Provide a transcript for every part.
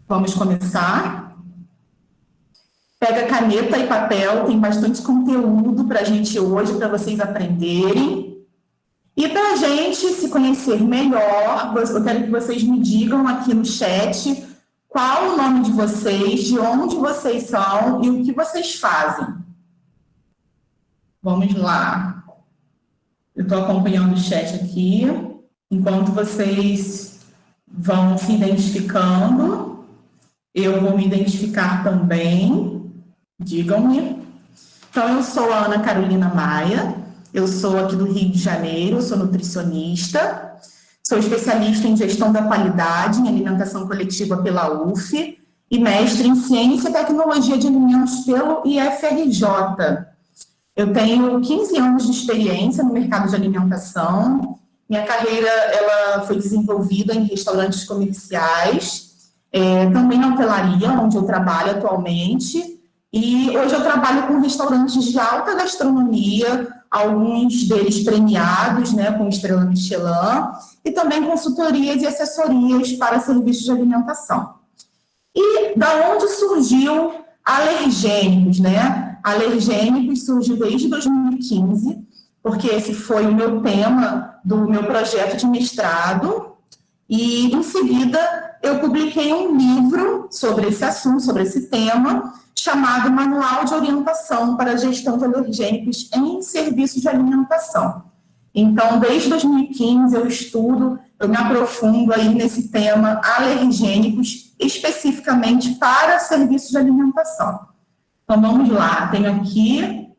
Vamos começar. Pega caneta e papel, tem bastante conteúdo para a gente hoje, para vocês aprenderem. E para a gente se conhecer melhor, eu quero que vocês me digam aqui no chat qual o nome de vocês, de onde vocês são e o que vocês fazem. Vamos lá. Eu estou acompanhando o chat aqui, enquanto vocês vão se identificando, eu vou me identificar também, digam-me. Então, eu sou a Ana Carolina Maia, eu sou aqui do Rio de Janeiro, sou nutricionista, sou especialista em gestão da qualidade em alimentação coletiva pela UF e mestre em ciência e tecnologia de alimentos pelo IFRJ. Eu tenho 15 anos de experiência no mercado de alimentação. Minha carreira ela foi desenvolvida em restaurantes comerciais, também na hotelaria, onde eu trabalho atualmente. E hoje eu trabalho com restaurantes de alta gastronomia, alguns deles premiados, né, com estrela Michelin, e também consultorias e assessorias para serviços de alimentação. E da onde surgiu Alergênicos, né? Alergênicos surgiu desde 2015, porque esse foi o meu tema do meu projeto de mestrado, e em seguida eu publiquei um livro sobre esse assunto, sobre esse tema, chamado Manual de Orientação para a Gestão de Alergênicos em Serviços de Alimentação. Então, desde 2015 eu me aprofundo aí nesse tema alergênicos, especificamente para serviços de alimentação. Então, vamos lá. Tenho aqui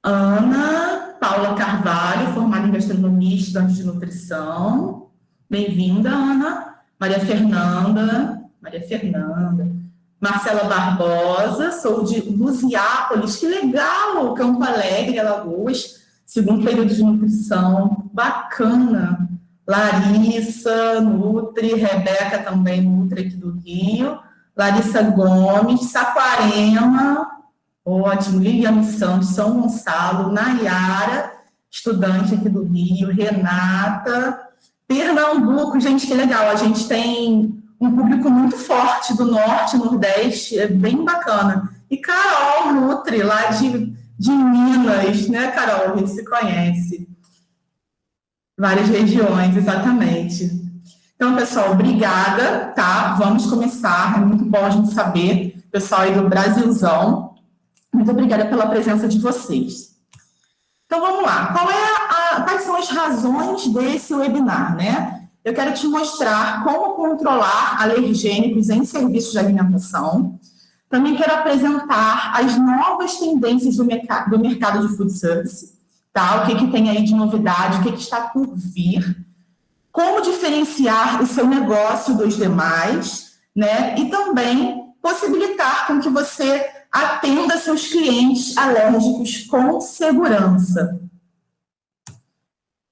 Ana Paula Carvalho, formada em gastronomia, estudante de nutrição. Bem-vinda, Ana. Maria Fernanda. Marcela Barbosa, sou de Luziápolis. Que legal! Campo Alegre, Alagoas. Segundo período de nutrição. Bacana. Larissa, Nutri. Rebeca também, Nutri aqui do Rio. Larissa Gomes, Saquarema, ótimo, Liliane Santos, São Gonçalo, Nayara, estudante aqui do Rio, Renata, Pernambuco, gente, que legal, a gente tem um público muito forte do Norte, Nordeste, é bem bacana. E Carol Nutri, lá de Minas, né, Carol, a gente se conhece. Várias regiões, exatamente. Então, pessoal, obrigada, tá? Vamos começar, é muito bom a gente saber, pessoal aí do Brasilzão. Muito obrigada pela presença de vocês. Então, vamos lá. Quais são as razões desse webinar, né? Eu quero te mostrar como controlar alergênicos em serviços de alimentação. Também quero apresentar as novas tendências do mercado de food service, tá? O que tem aí de novidade, o que está por vir. Como diferenciar o seu negócio dos demais, né? E também possibilitar com que você atenda seus clientes alérgicos com segurança.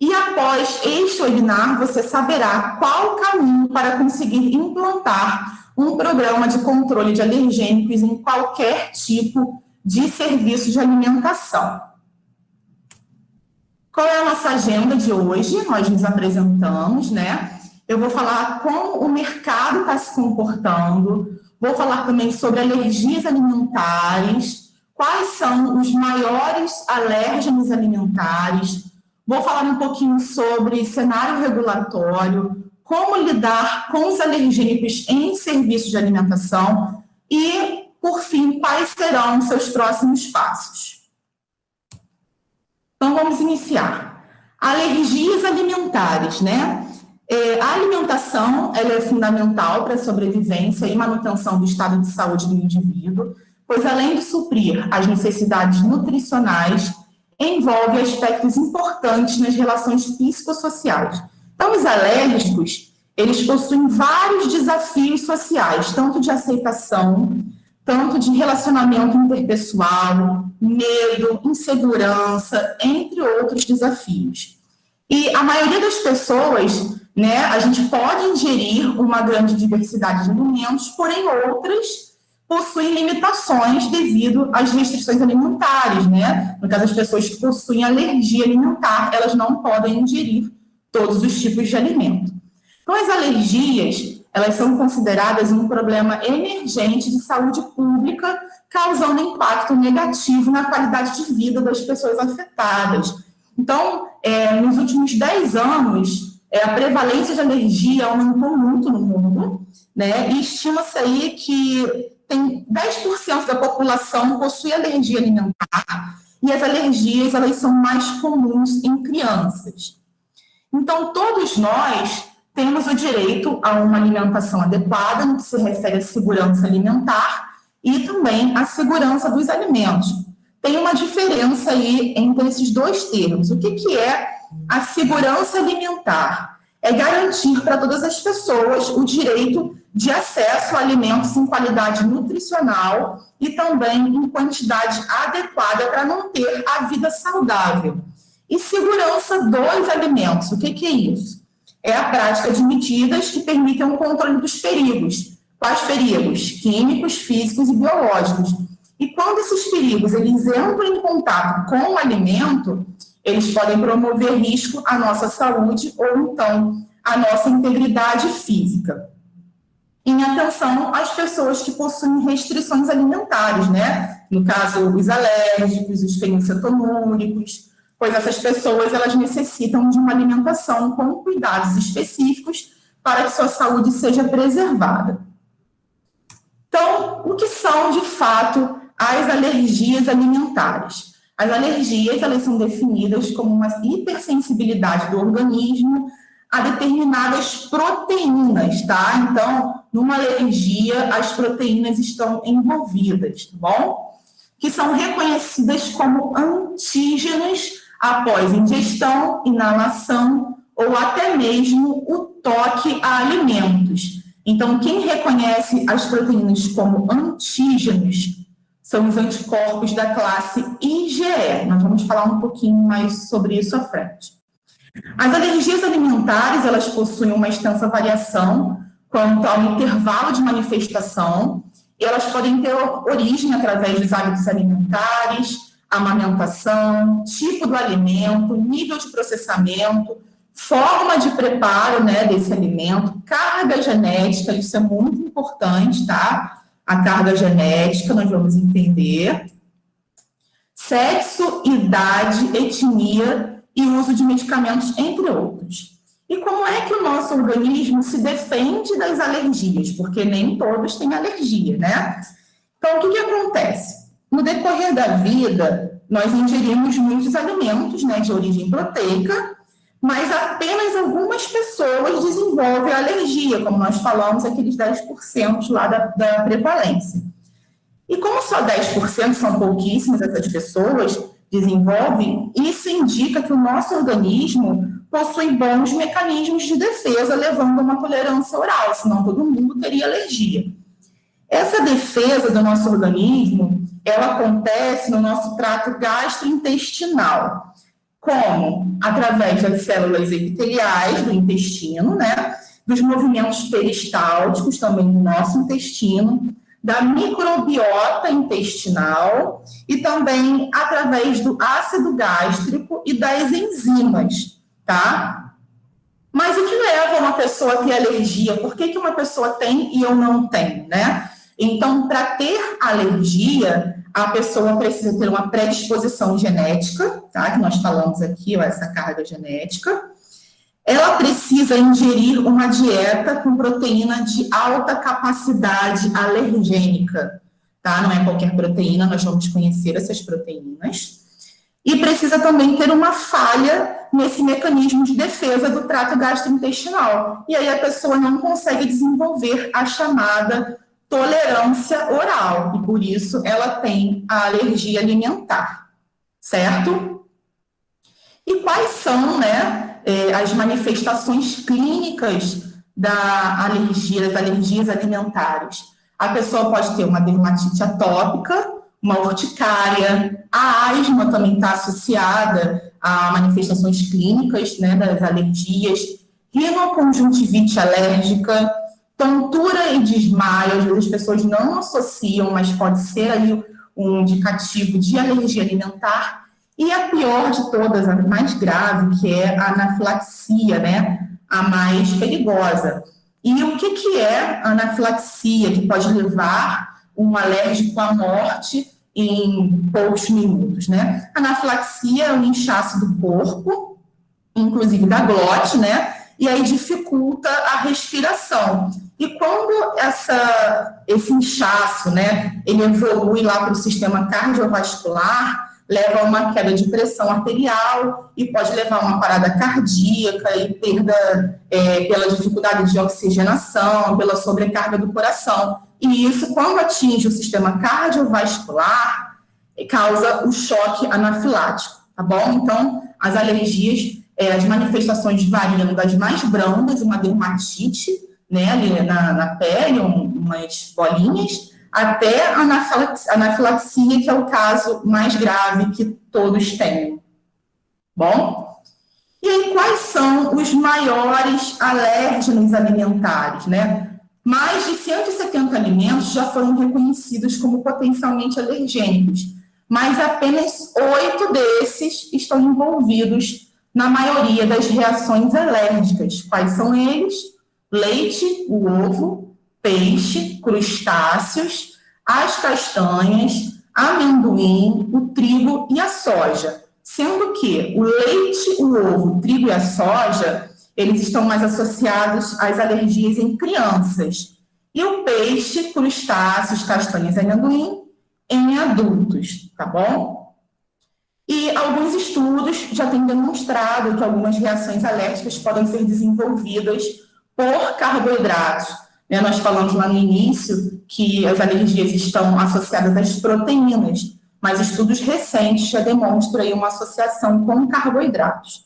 E após este webinar, você saberá qual o caminho para conseguir implantar um programa de controle de alergênicos em qualquer tipo de serviço de alimentação. Qual é a nossa agenda de hoje? Nós nos apresentamos, né? Eu vou falar como o mercado está se comportando, vou falar também sobre alergias alimentares, quais são os maiores alérgenos alimentares, vou falar um pouquinho sobre cenário regulatório, como lidar com os alergênicos em serviços de alimentação e, por fim, quais serão os seus próximos passos. Então, vamos iniciar. Alergias alimentares, né? A alimentação ela é fundamental para a sobrevivência e manutenção do estado de saúde do indivíduo, pois, além de suprir as necessidades nutricionais, envolve aspectos importantes nas relações psicossociais. Então, os alérgicos, eles possuem vários desafios sociais, tanto de aceitação, tanto de relacionamento interpessoal, medo, insegurança, entre outros desafios. E a maioria das pessoas, né, a gente pode ingerir uma grande diversidade de alimentos, porém outras possuem limitações devido às restrições alimentares, né? No caso, as pessoas que possuem alergia alimentar, elas não podem ingerir todos os tipos de alimento. Então, as alergias, elas são consideradas um problema emergente de saúde pública, causando impacto negativo na qualidade de vida das pessoas afetadas. Então, nos últimos 10 anos, a prevalência de alergia aumentou muito no mundo, né? E estima-se aí que tem 10% da população possui alergia alimentar, e as alergias, elas são mais comuns em crianças. Então, todos nós temos o direito a uma alimentação adequada, no que se refere à segurança alimentar e também à segurança dos alimentos. Tem uma diferença aí entre esses dois termos. O que é a segurança alimentar? É garantir para todas as pessoas o direito de acesso a alimentos em qualidade nutricional e também em quantidade adequada para manter a vida saudável. E segurança dos alimentos, o que é isso? É a prática de medidas que permitem o controle dos perigos. Quais perigos? Químicos, físicos e biológicos. E quando esses perigos eles entram em contato com o alimento, eles podem promover risco à nossa saúde ou então à nossa integridade física. Em atenção às pessoas que possuem restrições alimentares, né? No caso, os alérgicos, os fenilcetonúricos, pois essas pessoas elas necessitam de uma alimentação com cuidados específicos para que sua saúde seja preservada. Então, o que são, de fato, as alergias alimentares? As alergias, elas são definidas como uma hipersensibilidade do organismo a determinadas proteínas, tá? Então, numa alergia, as proteínas estão envolvidas, tá bom? Que são reconhecidas como antígenos após ingestão, inalação ou até mesmo o toque a alimentos. Então, quem reconhece as proteínas como antígenos são os anticorpos da classe IgE. Nós vamos falar um pouquinho mais sobre isso à frente. As alergias alimentares, elas possuem uma extensa variação quanto ao intervalo de manifestação, e elas podem ter origem através dos hábitos alimentares, amamentação, tipo do alimento, nível de processamento, forma de preparo, né, desse alimento, carga genética, isso é muito importante, tá? A carga genética, nós vamos entender. Sexo, idade, etnia e uso de medicamentos, entre outros. E como é que o nosso organismo se defende das alergias? Porque nem todos têm alergia, né? Então, o que acontece? No decorrer da vida, nós ingerimos muitos alimentos, né, de origem proteica, mas apenas algumas pessoas desenvolvem a alergia, como nós falamos, aqueles 10% lá da prevalência. E como só 10% são pouquíssimas essas pessoas desenvolvem, isso indica que o nosso organismo possui bons mecanismos de defesa, levando a uma tolerância oral, senão todo mundo teria alergia. Essa defesa do nosso organismo, ela acontece no nosso trato gastrointestinal. Como? Através das células epiteliais do intestino, né? Dos movimentos peristálticos também do nosso intestino, da microbiota intestinal e também através do ácido gástrico e das enzimas, tá? Mas o que leva uma pessoa a ter alergia? Por que uma pessoa tem e eu não tenho, né? Então, para ter alergia, a pessoa precisa ter uma predisposição genética, tá? Que nós falamos aqui, ó, essa carga genética. Ela precisa ingerir uma dieta com proteína de alta capacidade alergênica, tá? Não é qualquer proteína, nós vamos conhecer essas proteínas. E precisa também ter uma falha nesse mecanismo de defesa do trato gastrointestinal. E aí a pessoa não consegue desenvolver a chamada tolerância oral, e por isso ela tem a alergia alimentar, certo? E quais são, né, as manifestações clínicas da alergia, das alergias alimentares? A pessoa pode ter uma dermatite atópica, uma urticária, a asma também está associada a manifestações clínicas, né, das alergias, rinoconjuntivite alérgica, tontura e desmaio. Às vezes as pessoas não associam, mas pode ser aí um indicativo de alergia alimentar. E a pior de todas, a mais grave, que é a anafilaxia, né? A mais perigosa, E o que é anafilaxia, que pode levar um alérgico à morte em poucos minutos, né? Anafilaxia é um inchaço do corpo, inclusive da glote, né? E aí dificulta a respiração. E quando esse inchaço, né, ele evolui lá para o sistema cardiovascular, leva a uma queda de pressão arterial e pode levar a uma parada cardíaca e perda pela dificuldade de oxigenação, pela sobrecarga do coração. E isso, quando atinge o sistema cardiovascular, causa o choque anafilático, tá bom? Então, as alergias, as manifestações variam das mais brandas, uma dermatite, né, ali na pele, umas bolinhas, até a anafilaxia, que é o caso mais grave que todos têm. Bom? E aí, quais são os maiores alérgenos alimentares, né? Mais de 170 alimentos já foram reconhecidos como potencialmente alergênicos, mas apenas 8 desses estão envolvidos na maioria das reações alérgicas. Quais são eles? Leite, o ovo, peixe, crustáceos, as castanhas, amendoim, o trigo e a soja. Sendo que o leite, o ovo, o trigo e a soja, eles estão mais associados às alergias em crianças. E o peixe, crustáceos, castanhas e amendoim em adultos, tá bom? E alguns estudos já têm demonstrado que algumas reações alérgicas podem ser desenvolvidas por carboidratos. Nós falamos lá no início que as alergias estão associadas às proteínas, mas estudos recentes já demonstram aí uma associação com carboidratos.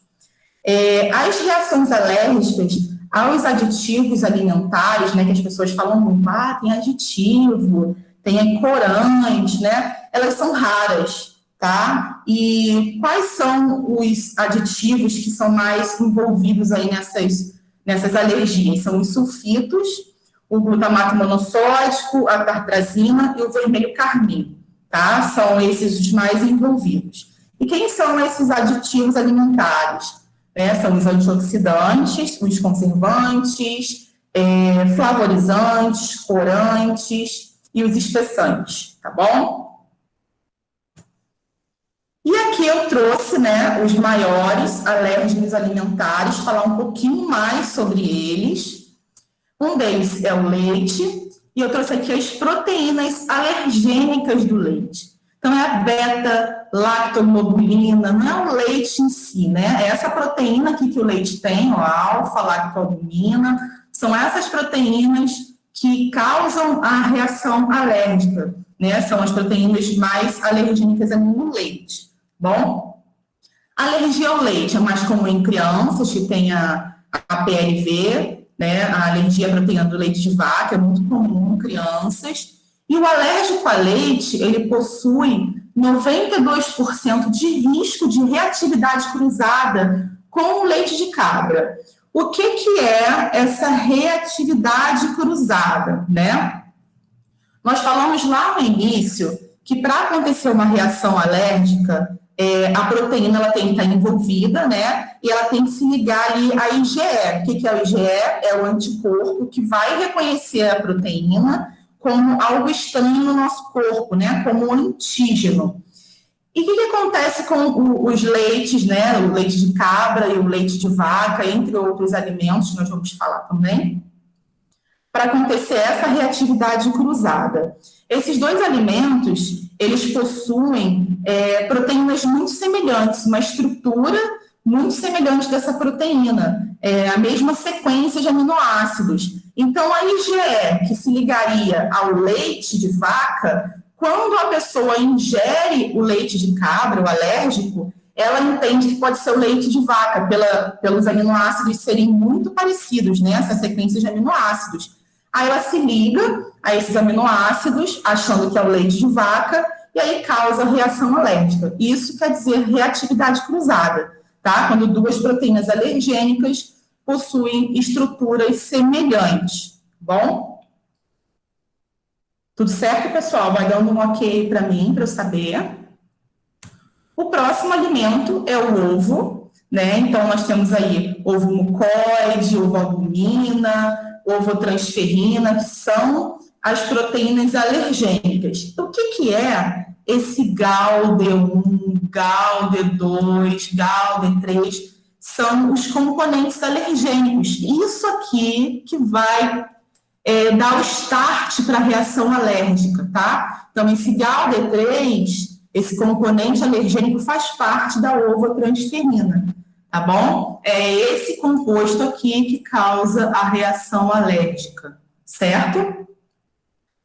As reações alérgicas aos aditivos alimentares, né, que as pessoas falam muito, tem aditivo, tem corante, né, elas são raras, tá? E quais são os aditivos que são mais envolvidos aí nessas alergias? São os sulfitos, o glutamato monossódico, a tartrazina e o vermelho carmim, tá? São esses os mais envolvidos. E quem são esses aditivos alimentares? São os antioxidantes, os conservantes, flavorizantes, corantes e os espessantes, tá bom? E aqui eu trouxe, né, os maiores alérgenos alimentares, falar um pouquinho mais sobre eles. Um deles é o leite, e eu trouxe aqui as proteínas alergênicas do leite. Então, é a beta-lactoglobulina, não é o leite em si, né? É essa proteína aqui que o leite tem, a alfa-lactoalbumina, são essas proteínas que causam a reação alérgica, né? São as proteínas mais alergênicas no leite. Bom, a alergia ao leite é mais comum em crianças que têm a PLV, né? A alergia à proteína do leite de vaca é muito comum em crianças. E o alérgico a leite, ele possui 92% de risco de reatividade cruzada com o leite de cabra. O que é essa reatividade cruzada, né? Nós falamos lá no início que para acontecer uma reação alérgica, a proteína ela tem que estar envolvida, né? E ela tem que se ligar ali à IgE. O que é o IgE? É o anticorpo que vai reconhecer a proteína como algo estranho no nosso corpo, né? Como um antígeno. E o que acontece com os leites, né? O leite de cabra e o leite de vaca, entre outros alimentos, nós vamos falar também, para acontecer essa reatividade cruzada. Esses dois alimentos, eles possuem proteínas muito semelhantes, uma estrutura muito semelhante dessa proteína, a mesma sequência de aminoácidos. Então, a IgE, que se ligaria ao leite de vaca, quando a pessoa ingere o leite de cabra, o alérgico, ela entende que pode ser o leite de vaca, pelos aminoácidos serem muito parecidos, né? Essa sequência de aminoácidos. Aí ela se liga a esses aminoácidos, achando que é o leite de vaca, e aí causa reação alérgica. Isso quer dizer reatividade cruzada, tá? Quando duas proteínas alergênicas possuem estruturas semelhantes, bom? Tudo certo, pessoal? Vai dando um ok para mim, para eu saber. O próximo alimento é o ovo, né? Então, nós temos aí ovo mucoide, ovo albumina, ovotransferrina, que são as proteínas alergênicas. O que é esse GALD1, GALD2, GALD3? São os componentes alergênicos. Isso aqui que vai dar o start para a reação alérgica, tá? Então, esse GALD3, esse componente alergênico, faz parte da ovotransferina, tá bom? É esse composto aqui que causa a reação alérgica, certo?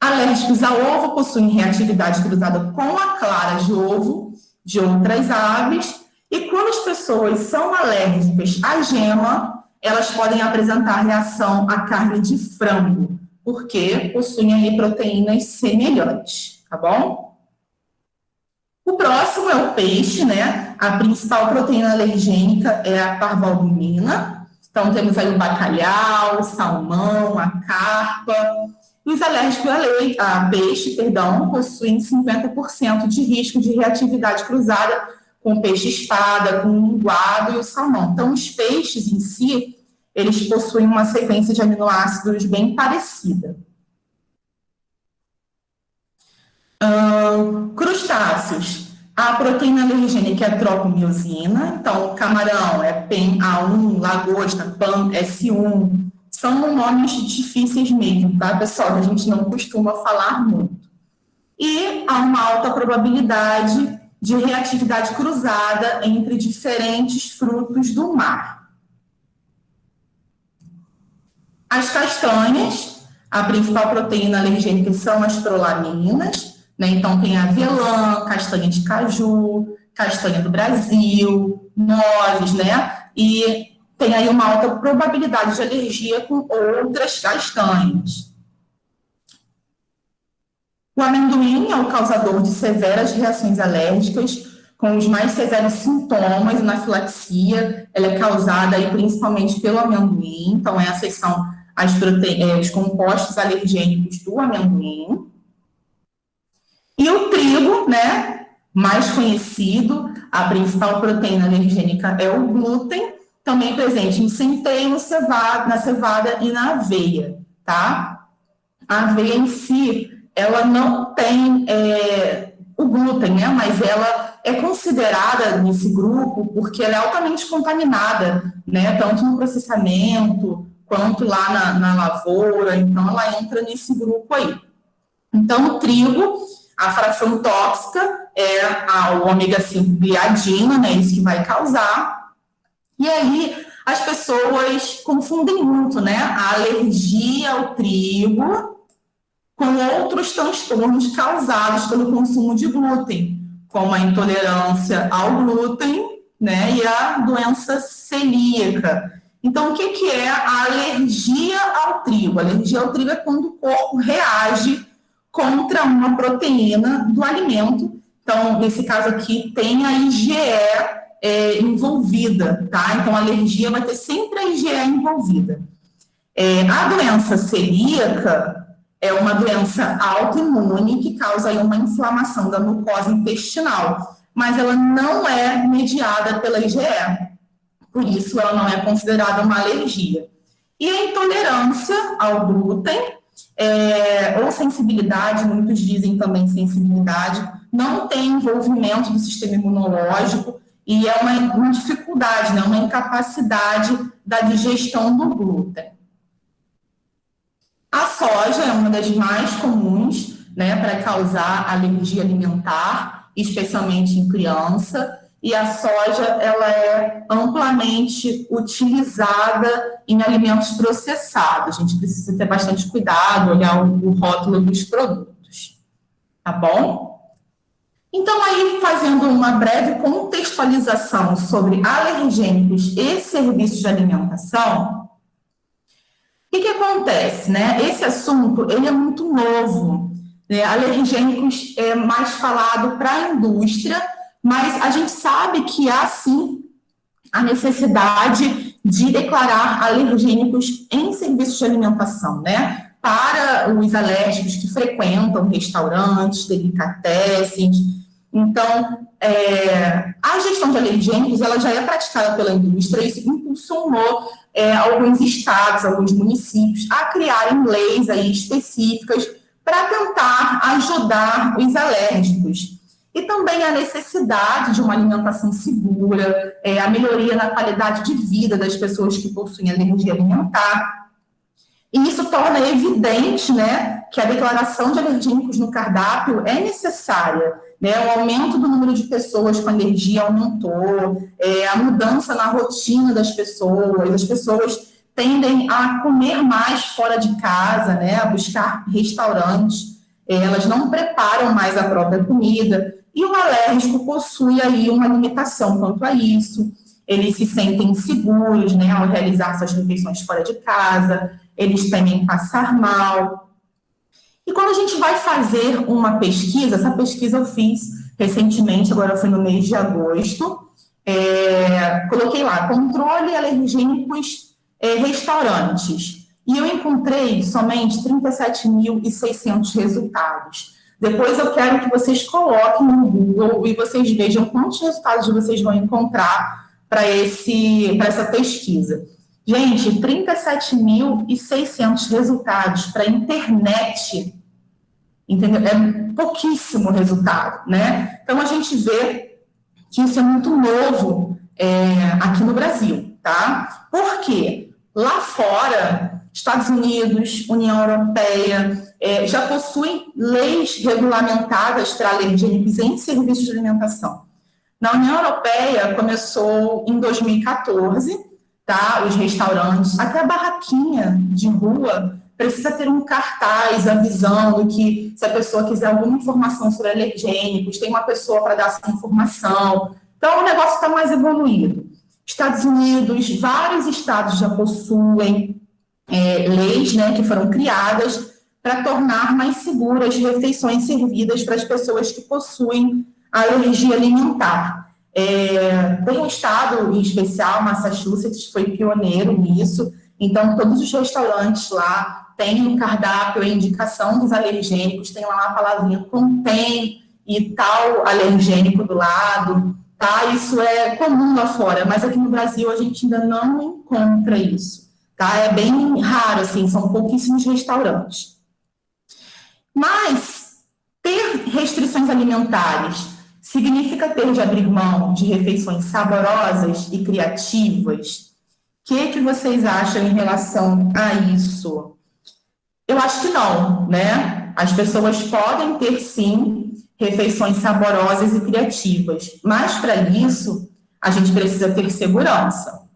Alérgicos a ovo possuem reatividade cruzada com a clara de ovo de outras aves, e quando as pessoas são alérgicas à gema, elas podem apresentar reação à carne de frango, porque possuem aí proteínas semelhantes, tá bom? O próximo é o peixe, né? A principal proteína alergênica é a parvalbumina. Então, temos aí o bacalhau, o salmão, a carpa. E os alérgicos a peixe, possuem 50% de risco de reatividade cruzada com o peixe-espada, com o linguado e o salmão. Então, os peixes em si, eles possuem uma sequência de aminoácidos bem parecida. Crustáceos. A proteína alergênica é a tropomiosina. Então, camarão é PEN-A1, lagosta, PAN-S1. São nomes difíceis mesmo, tá, pessoal? Que a gente não costuma falar muito. E há uma alta probabilidade de reatividade cruzada entre diferentes frutos do mar. As castanhas, a principal proteína alergênica são as prolaminas, né? Então, tem avelã, castanha de caju, castanha do Brasil, nozes, né? E tem aí uma alta probabilidade de alergia com outras castanhas. O amendoim é o causador de severas reações alérgicas, com os mais severos sintomas, anafilaxia. Ela é causada aí principalmente pelo amendoim. Então, essas são os compostos alergênicos do amendoim. E o trigo, né, mais conhecido, a principal proteína alergênica é o glúten, também presente em centeio, na cevada e na aveia, tá? A aveia em si, ela não tem o glúten, né? Mas ela é considerada nesse grupo porque ela é altamente contaminada, né? Tanto no processamento quanto lá na lavoura. Então, ela entra nesse grupo aí. Então, o trigo, a fração tóxica é o ômega 5 gliadina, né? Isso que vai causar. E aí, as pessoas confundem muito, né? A alergia ao trigo com outros transtornos causados pelo consumo de glúten, como a intolerância ao glúten, né, e a doença celíaca. Então, o que é a alergia ao trigo? A alergia ao trigo é quando o corpo reage contra uma proteína do alimento. Então, nesse caso aqui, tem a IgE envolvida, tá? Então, a alergia vai ter sempre a IgE envolvida. A doença celíaca é uma doença autoimune que causa aí uma inflamação da mucosa intestinal, mas ela não é mediada pela IgE, por isso ela não é considerada uma alergia. E a intolerância ao glúten, ou sensibilidade, muitos dizem também sensibilidade, não tem envolvimento do sistema imunológico e é uma dificuldade, né, uma incapacidade da digestão do glúten. A soja é uma das mais comuns, né, para causar alergia alimentar, especialmente em criança, e a soja ela é amplamente utilizada em alimentos processados. A gente precisa ter bastante cuidado, olhar o rótulo dos produtos, tá bom? Então, aí, fazendo uma breve contextualização sobre alergênicos e serviços de alimentação, o que acontece, né? Esse assunto, ele é muito novo, né? Alergênicos é mais falado para a indústria, mas a gente sabe que há, sim, a necessidade de declarar alergênicos em serviços de alimentação, né? Para os alérgicos que frequentam restaurantes, delicatessens. Então, a gestão de alergênicos ela já é praticada pela indústria e isso impulsionou alguns estados, alguns municípios a criarem leis aí específicas para tentar ajudar os alérgicos. E também a necessidade de uma alimentação segura, a melhoria na qualidade de vida das pessoas que possuem alergia alimentar. E isso torna evidente, né, que a declaração de alergênicos no cardápio é necessária. Né, o aumento do número de pessoas com alergia aumentou, a mudança na rotina das pessoas, as pessoas tendem a comer mais fora de casa, né, a buscar restaurantes, elas não preparam mais a própria comida, e o alérgico possui aí uma limitação quanto a isso, eles se sentem inseguros, né, ao realizar suas refeições fora de casa, eles temem passar mal. E quando a gente vai fazer uma pesquisa, essa pesquisa eu fiz recentemente, agora foi no mês de agosto, coloquei lá, controle alergênicos restaurantes, e eu encontrei somente 37.600 resultados. Depois eu quero que vocês coloquem no Google e vocês vejam quantos resultados vocês vão encontrar para essa pesquisa. Gente, 37.600 resultados para a internet, entendeu? É pouquíssimo resultado, né? Então, a gente vê que isso é muito novo aqui no Brasil, tá? Por quê? Lá fora, Estados Unidos, União Europeia, já possuem leis regulamentadas para alergênicos em serviços de alimentação. Na União Europeia, começou em 2014, tá? Os restaurantes, até a barraquinha de rua, precisa ter um cartaz avisando que se a pessoa quiser alguma informação sobre alergênicos, tem uma pessoa para dar essa informação. Então, o negócio está mais evoluído. Estados Unidos, vários estados já possuem leis, né, que foram criadas para tornar mais seguras refeições servidas para as pessoas que possuem alergia alimentar. Tem um estado em especial, Massachusetts, foi pioneiro nisso, então todos os restaurantes lá têm no cardápio a indicação dos alergênicos, tem lá a palavrinha contém e tal alergênico do lado, tá? Isso é comum lá fora, mas aqui no Brasil a gente ainda não encontra isso, tá? É bem raro, assim, são pouquíssimos restaurantes. Mas ter restrições alimentares significa ter de abrir mão de refeições saborosas e criativas? O que vocês acham em relação a isso? Eu acho que não, né? As pessoas podem ter, sim, refeições saborosas e criativas, mas para isso a gente precisa ter segurança,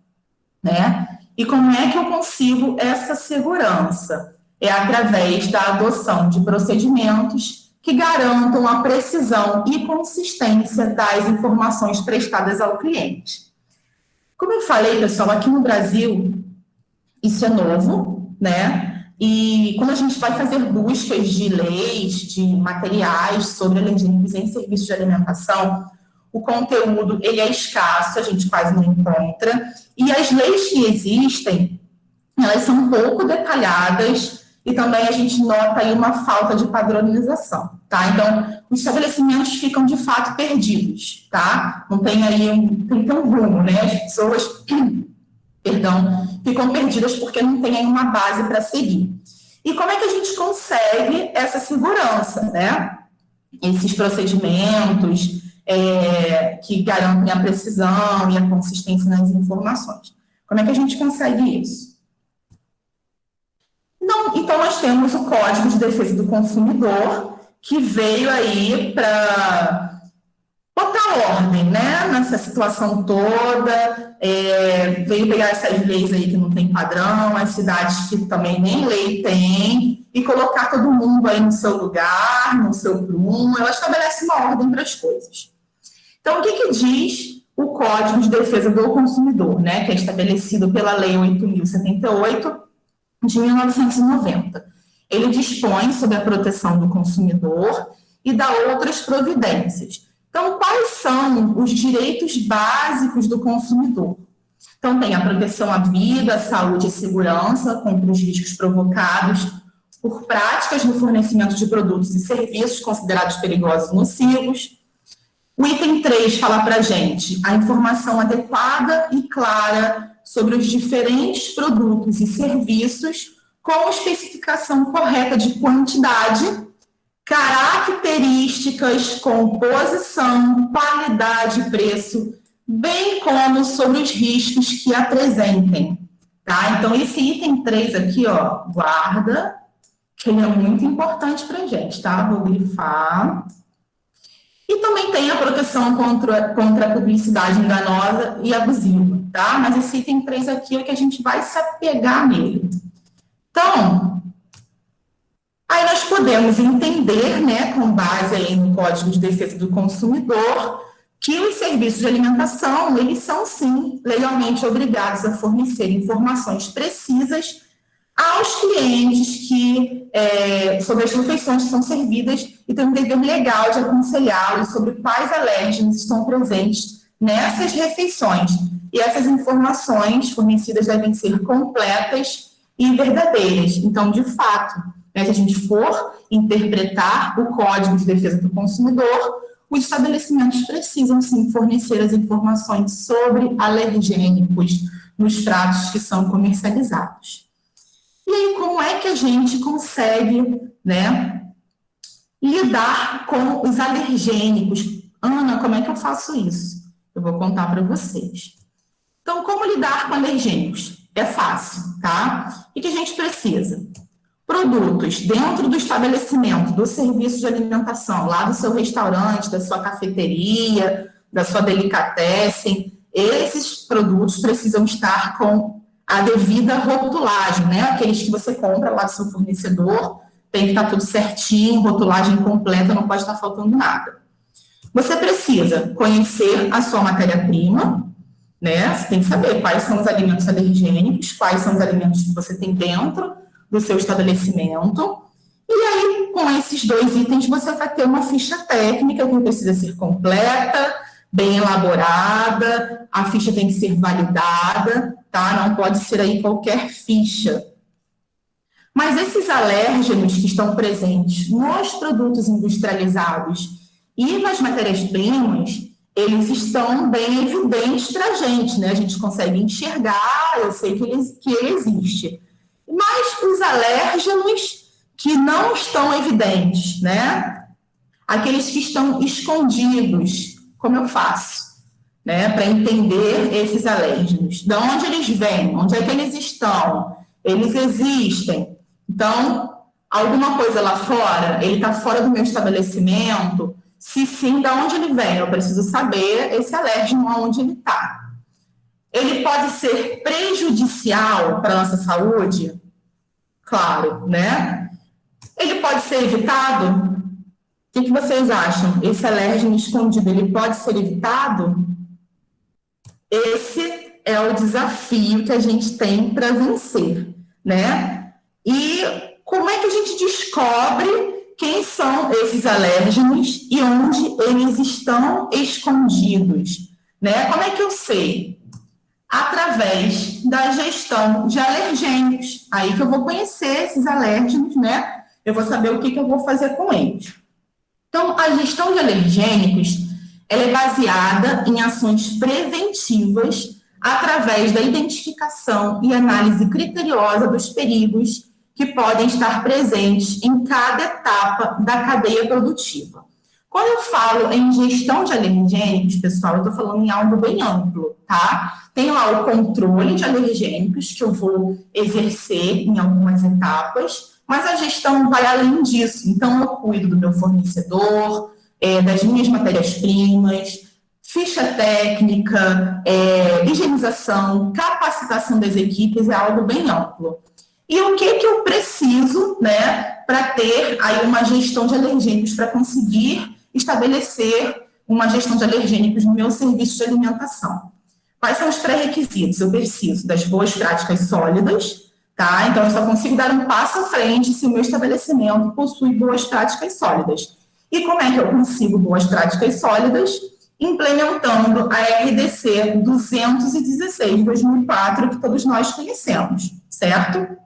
né? E como é que eu consigo essa segurança? É através da adoção de procedimentos que garantam a precisão e consistência das informações prestadas ao cliente. Como eu falei, pessoal, aqui no Brasil, isso é novo, né? E quando a gente vai fazer buscas de leis, de materiais sobre alergênicos em serviços de alimentação, o conteúdo ele é escasso, a gente quase não encontra, e as leis que existem, elas são um pouco detalhadas, e também a gente nota aí uma falta de padronização, tá? Então, os estabelecimentos ficam, de fato, perdidos, tá? Não tem aí tem um rumo, né? As pessoas, ficam perdidas porque não tem aí uma base para seguir. E como é que a gente consegue essa segurança, né? Esses procedimentos que garantem a precisão e a consistência nas informações. Como é que a gente consegue isso? Então, nós temos o Código de Defesa do Consumidor, que veio aí para botar ordem, né, nessa situação toda, veio pegar essas leis aí que não tem padrão, as cidades que também nem lei tem, e colocar todo mundo aí no seu lugar, no seu prumo, ela estabelece uma ordem para as coisas. Então, o que diz o Código de Defesa do Consumidor, né, que é estabelecido pela Lei 8.078, de 1990. Ele dispõe sobre a proteção do consumidor e dá outras providências. Então, quais são os direitos básicos do consumidor? Então, tem a proteção à vida, à saúde e segurança contra os riscos provocados por práticas no fornecimento de produtos e serviços considerados perigosos e nocivos, O item 3 fala para a gente a informação adequada e clara sobre os diferentes produtos e serviços com especificação correta de quantidade, características, composição, qualidade e preço, bem como sobre os riscos que apresentem. Tá? Então, esse item 3 aqui, ó, guarda, que ele é muito importante para a gente, tá? Vou grifar. E também tem a proteção contra a publicidade enganosa e abusiva, tá? Mas esse item 3 aqui é o que a gente vai se apegar nele. Então, aí nós podemos entender, né, com base aí no Código de Defesa do Consumidor, que os serviços de alimentação, eles são, sim, legalmente obrigados a fornecer informações precisas aos clientes sobre as refeições que são servidas e tem um dever legal de aconselhá-los sobre quais alérgenos estão presentes nessas refeições. E essas informações fornecidas devem ser completas e verdadeiras. Então, de fato, né, se a gente for interpretar o Código de Defesa do Consumidor, os estabelecimentos precisam, sim, fornecer as informações sobre alergênicos nos pratos que são comercializados. E aí, como é que a gente consegue, né, lidar com os alergênicos? Ana, como é que eu faço isso? Eu vou contar para vocês. Então, como lidar com alergênicos? É fácil, tá? O que a gente precisa? Produtos dentro do estabelecimento, do serviço de alimentação, lá do seu restaurante, da sua cafeteria, da sua delicatessen, esses produtos precisam estar com a devida rotulagem, né? Aqueles que você compra lá do seu fornecedor, tem que estar tudo certinho, rotulagem completa, não pode estar faltando nada. Você precisa conhecer a sua matéria-prima, né? Você tem que saber quais são os alimentos alergênicos, quais são os alimentos que você tem dentro do seu estabelecimento. E aí, com esses dois itens, você vai ter uma ficha técnica que precisa ser completa, bem elaborada, a ficha tem que ser validada, tá? Não pode ser aí qualquer ficha. Mas esses alérgenos que estão presentes nos produtos industrializados e nas matérias-primas, eles estão bem evidentes para a gente, né? A gente consegue enxergar, eu sei que ele existe. Mas os alérgenos que não estão evidentes, né? Aqueles que estão escondidos, como eu faço, né? Para entender esses alérgenos. De onde eles vêm? Onde é que eles estão? Eles existem. Então, alguma coisa lá fora, ele está fora do meu estabelecimento? Se sim, de onde ele vem? Eu preciso saber esse alérgeno, onde ele está. Ele pode ser prejudicial para a nossa saúde? Claro, né? Ele pode ser evitado? O que vocês acham? Esse alérgeno escondido, ele pode ser evitado? Esse é o desafio que a gente tem para vencer, né? E como é que a gente descobre quem são esses alérgenos e onde eles estão escondidos, né? Como é que eu sei? Através da gestão de alergênicos. Aí que eu vou conhecer esses alérgenos, né? Eu vou saber o que eu vou fazer com eles. Então, a gestão de alergênicos, ela é baseada em ações preventivas através da identificação e análise criteriosa dos perigos que podem estar presentes em cada etapa da cadeia produtiva. Quando eu falo em gestão de alergênicos, pessoal, eu estou falando em algo bem amplo, tá? Tem lá o controle de alergênicos, que eu vou exercer em algumas etapas, mas a gestão vai além disso. Então, eu cuido do meu fornecedor, das minhas matérias-primas, ficha técnica, higienização, capacitação das equipes, é algo bem amplo. E o que eu preciso, né, para ter aí uma gestão de alergênicos, para conseguir estabelecer uma gestão de alergênicos no meu serviço de alimentação? Quais são os pré-requisitos? Eu preciso das boas práticas sólidas, tá? Então, eu só consigo dar um passo à frente se o meu estabelecimento possui boas práticas sólidas. E como é que eu consigo boas práticas sólidas? Implementando a RDC 216 de 2004, que todos nós conhecemos, certo?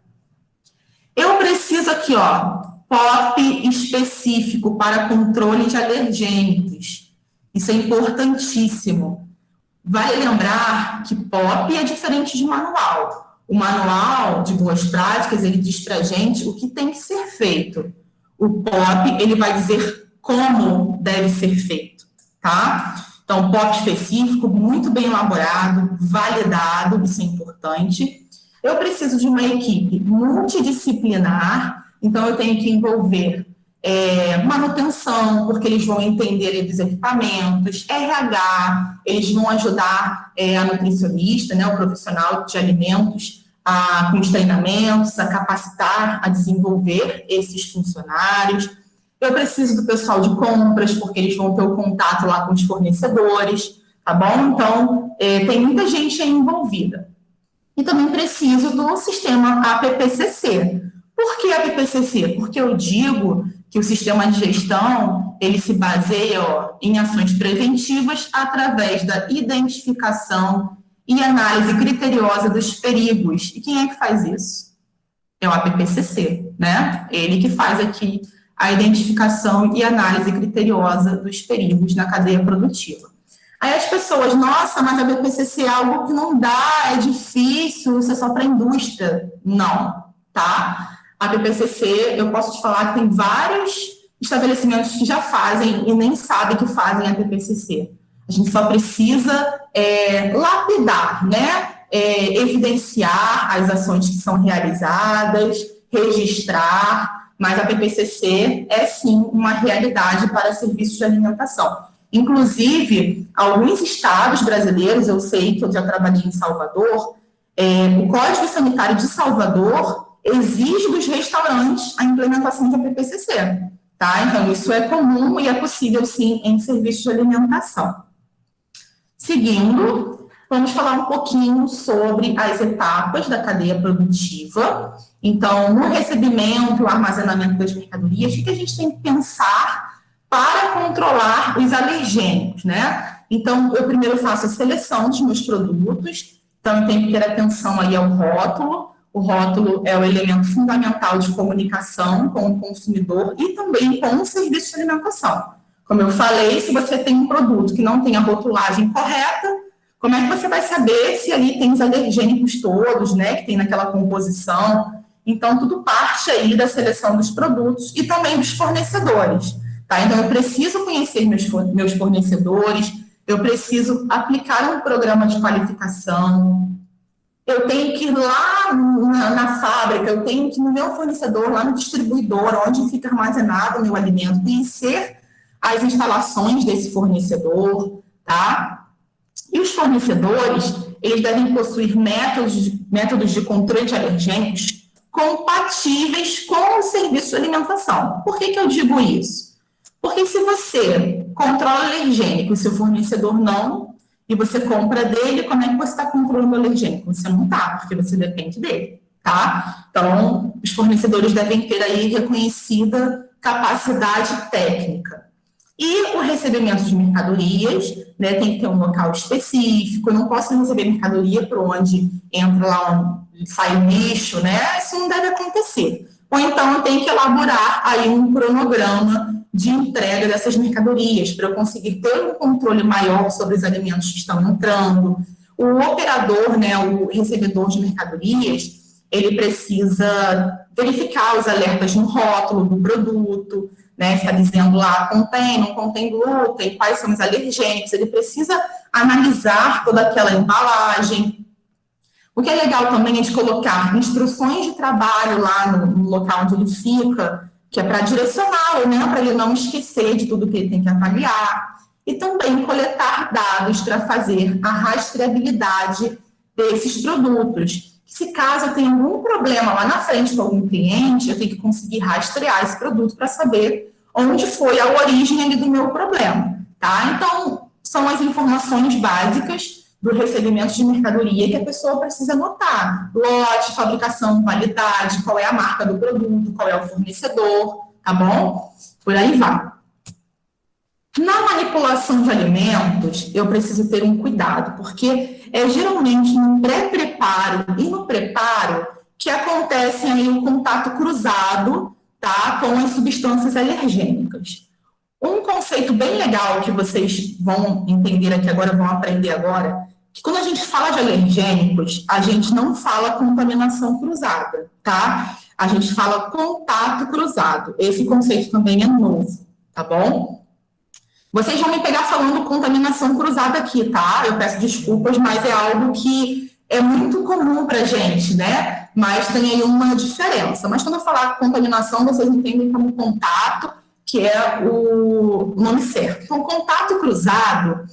Eu preciso aqui, ó, POP específico para controle de alergênicos. Isso é importantíssimo. Vale lembrar que POP é diferente de manual. O manual de boas práticas, ele diz para a gente o que tem que ser feito. O POP, ele vai dizer como deve ser feito, tá? Então, POP específico, muito bem elaborado, validado, isso é importante. Eu preciso de uma equipe multidisciplinar, então eu tenho que envolver manutenção, porque eles vão entender dos equipamentos, RH, eles vão ajudar a nutricionista, né, o profissional de alimentos, com os treinamentos, a capacitar, a desenvolver esses funcionários. Eu preciso do pessoal de compras, porque eles vão ter o contato lá com os fornecedores, tá bom? Então, tem muita gente aí envolvida. E também preciso do sistema APPCC. Por que APPCC? Porque eu digo que o sistema de gestão, ele se baseia em ações preventivas através da identificação e análise criteriosa dos perigos. E quem é que faz isso? É o APPCC, né? Ele que faz aqui a identificação e análise criteriosa dos perigos na cadeia produtiva. Aí as pessoas, nossa, mas a BPCC é algo que não dá, é difícil, isso é só para a indústria. Não, tá? A BPCC, eu posso te falar que tem vários estabelecimentos que já fazem e nem sabem que fazem a BPCC. A gente só precisa lapidar, né? Evidenciar as ações que são realizadas, registrar, mas a BPCC é sim uma realidade para serviços de alimentação. Inclusive, alguns estados brasileiros, eu sei que eu já trabalhei em Salvador, o Código Sanitário de Salvador exige dos restaurantes a implementação de APPCC, tá? Então, isso é comum e é possível, sim, em serviços de alimentação. Seguindo, vamos falar um pouquinho sobre as etapas da cadeia produtiva. Então, no recebimento e o armazenamento das mercadorias, o que a gente tem que pensar para controlar os alergênicos, né? Então, eu primeiro faço a seleção dos meus produtos, então eu tenho que ter atenção aí ao rótulo. O rótulo é o elemento fundamental de comunicação com o consumidor e também com o serviço de alimentação. Como eu falei, se você tem um produto que não tem a rotulagem correta, como é que você vai saber se ali tem os alergênicos todos, né, que tem naquela composição? Então, tudo parte aí da seleção dos produtos e também dos fornecedores. Tá? Então, eu preciso conhecer meus fornecedores, eu preciso aplicar um programa de qualificação, eu tenho que ir lá na fábrica, eu tenho que ir no meu fornecedor, lá no distribuidor, onde fica armazenado o meu alimento, conhecer as instalações desse fornecedor, tá? E os fornecedores, eles devem possuir métodos de controle de alergênicos compatíveis com o serviço de alimentação. Por que eu digo isso? Porque se você controla alergênico e seu fornecedor não, e você compra dele, como é que você está controlando o alergênico? Você não está, porque você depende dele, tá? Então, os fornecedores devem ter aí reconhecida capacidade técnica. E o recebimento de mercadorias, né, tem que ter um local específico, eu não posso receber mercadoria por onde entra lá, sai o lixo, né? Isso não deve acontecer. Ou então eu tenho que elaborar aí um cronograma de entrega dessas mercadorias, para eu conseguir ter um controle maior sobre os alimentos que estão entrando. O operador, né, o recebedor de mercadorias, ele precisa verificar os alertas no rótulo do produto, né, está dizendo lá, contém, não contém glúten, quais são os alergênicos, ele precisa analisar toda aquela embalagem. O que é legal também é de colocar instruções de trabalho lá no local onde ele fica, que é para direcioná-lo, né, para ele não esquecer de tudo que ele tem que avaliar, e também coletar dados para fazer a rastreabilidade desses produtos. Se caso eu tenha algum problema lá na frente com algum cliente, eu tenho que conseguir rastrear esse produto para saber onde foi a origem ali do meu problema, tá? Então, são as informações básicas do recebimento de mercadoria que a pessoa precisa anotar. Lote, fabricação, validade, qual é a marca do produto, qual é o fornecedor, tá bom? Por aí vai. Na manipulação de alimentos, eu preciso ter um cuidado, porque é geralmente no pré-preparo e no preparo que acontece aí o contato cruzado, tá, com as substâncias alergênicas. Um conceito bem legal que vocês vão entender aqui agora, vão aprender agora, que quando a gente fala de alergênicos, a gente não fala contaminação cruzada, tá? A gente fala contato cruzado. Esse conceito também é novo, tá bom? Vocês vão me pegar falando contaminação cruzada aqui, tá? Eu peço desculpas, mas é algo que é muito comum pra gente, né? Mas tem aí uma diferença. Mas quando eu falar contaminação, vocês entendem como contato, que é o nome certo. Então, contato cruzado,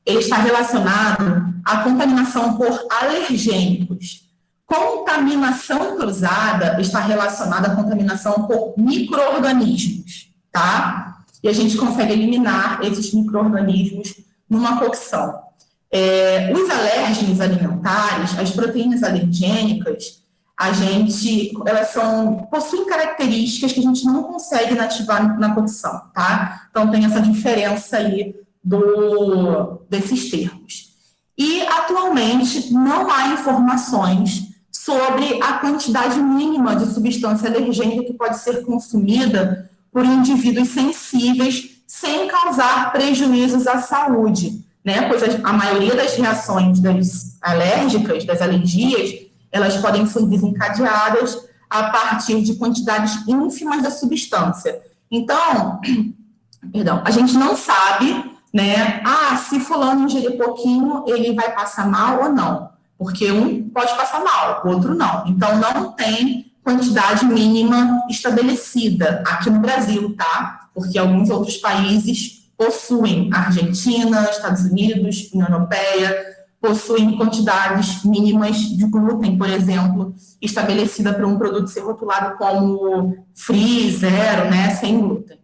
ele está relacionado à contaminação por alergênicos. Contaminação cruzada está relacionada à contaminação por micro-organismos, tá? E a gente consegue eliminar esses micro-organismos numa cocção. Os alérgenos alimentares, as proteínas alergênicas, elas possuem características que a gente não consegue inativar na cocção, tá? Então, tem essa diferença aí desses termos. E, atualmente, não há informações sobre a quantidade mínima de substância alergênica que pode ser consumida por indivíduos sensíveis sem causar prejuízos à saúde, né? Pois a maioria das reações alérgicas, das alergias, elas podem ser desencadeadas a partir de quantidades ínfimas da substância. Então, a gente não sabe, né? Se fulano ingerir pouquinho, ele vai passar mal ou não. Porque um pode passar mal, o outro não. Então, não tem quantidade mínima estabelecida aqui no Brasil, tá? Porque alguns outros países possuem, Argentina, Estados Unidos, União Europeia, possuem quantidades mínimas de glúten, por exemplo, estabelecida para um produto ser rotulado como free, zero, né, sem glúten.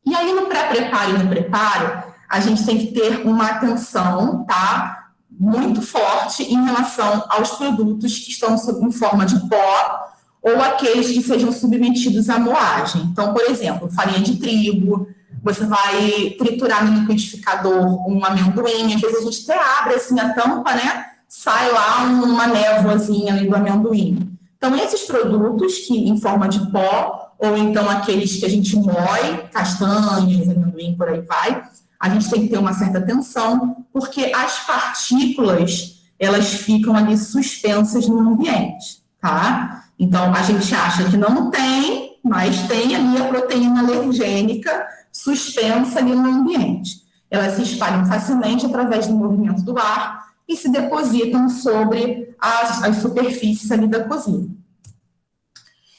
E aí, no pré-preparo e no preparo, a gente tem que ter uma atenção, tá, muito forte em relação aos produtos que estão em forma de pó ou aqueles que sejam submetidos à moagem. Então, por exemplo, farinha de trigo, você vai triturar no liquidificador um amendoim, às vezes a gente até abre assim a tampa, né? Sai lá uma névoazinha ali do amendoim. Então, esses produtos que em forma de pó, ou então aqueles que a gente moe, castanhas, amendoim, por aí vai, a gente tem que ter uma certa atenção, porque as partículas, elas ficam ali suspensas no ambiente, tá? Então, a gente acha que não tem, mas tem ali a proteína alergênica suspensa ali no ambiente. Elas se espalham facilmente através do movimento do ar e se depositam sobre as superfícies ali da cozinha.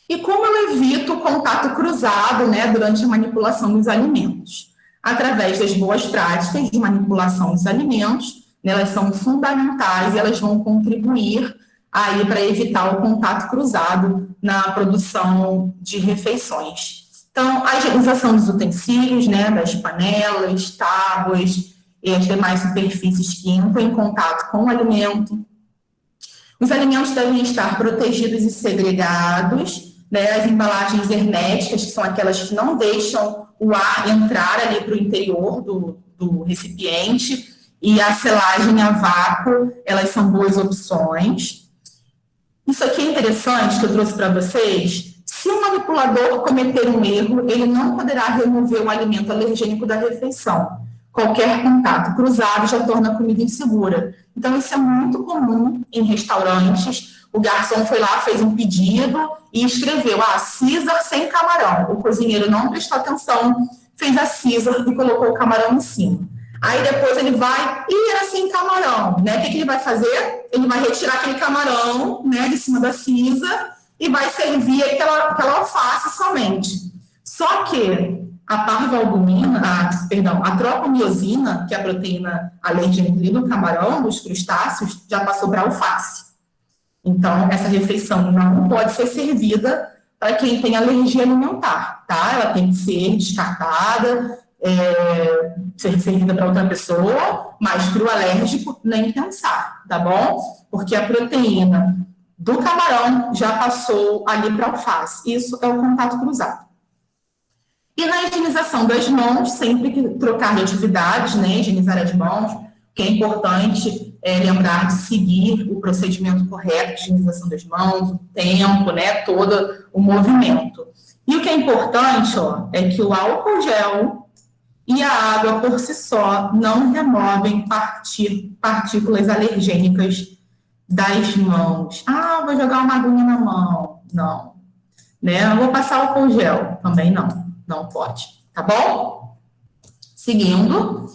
E como eu evito o contato cruzado, né, durante a manipulação dos alimentos? Através das boas práticas de manipulação dos alimentos, né, elas são fundamentais e elas vão contribuir aí para evitar o contato cruzado na produção de refeições. Então, a higienização dos utensílios, né, das panelas, tábuas e as demais superfícies que entram em contato com o alimento. Os alimentos devem estar protegidos e segregados, né, as embalagens herméticas, que são aquelas que não deixam o ar entrar ali para o interior do recipiente, e a selagem a vácuo, elas são boas opções. Isso aqui é interessante, que eu trouxe para vocês. Se o manipulador cometer um erro, ele não poderá remover o alimento alergênico da refeição. Qualquer contato cruzado já torna a comida insegura. Então, isso é muito comum em restaurantes. O garçom foi lá, fez um pedido e escreveu, Caesar sem camarão. O cozinheiro não prestou atenção, fez a Caesar e colocou o camarão em cima. Aí depois ele vai, era sem camarão, né? O que ele vai fazer? Ele vai retirar aquele camarão, né, de cima da Caesar e vai servir aquela alface somente. Só que a parvalbumina, a tropomiosina, que é a proteína alérgena do camarão, dos crustáceos, já passou para a alface. Então, essa refeição não pode ser servida para quem tem alergia alimentar, tá? Ela tem que ser descartada, ser servida para outra pessoa, mas para o alérgico nem pensar, tá bom? Porque a proteína do camarão já passou ali para a alface. Isso é o contato cruzado. E na higienização das mãos, sempre que trocar de atividades, né, higienizar as mãos, que é importante lembrar de seguir o procedimento correto de higienização das mãos, o tempo, né, todo o movimento. E o que é importante, é que o álcool gel e a água por si só não removem partículas alergênicas das mãos. Ah, vou jogar uma aguinha na mão. Não. Né? Eu vou passar álcool gel. Também não. Não pode. Tá bom? Seguindo.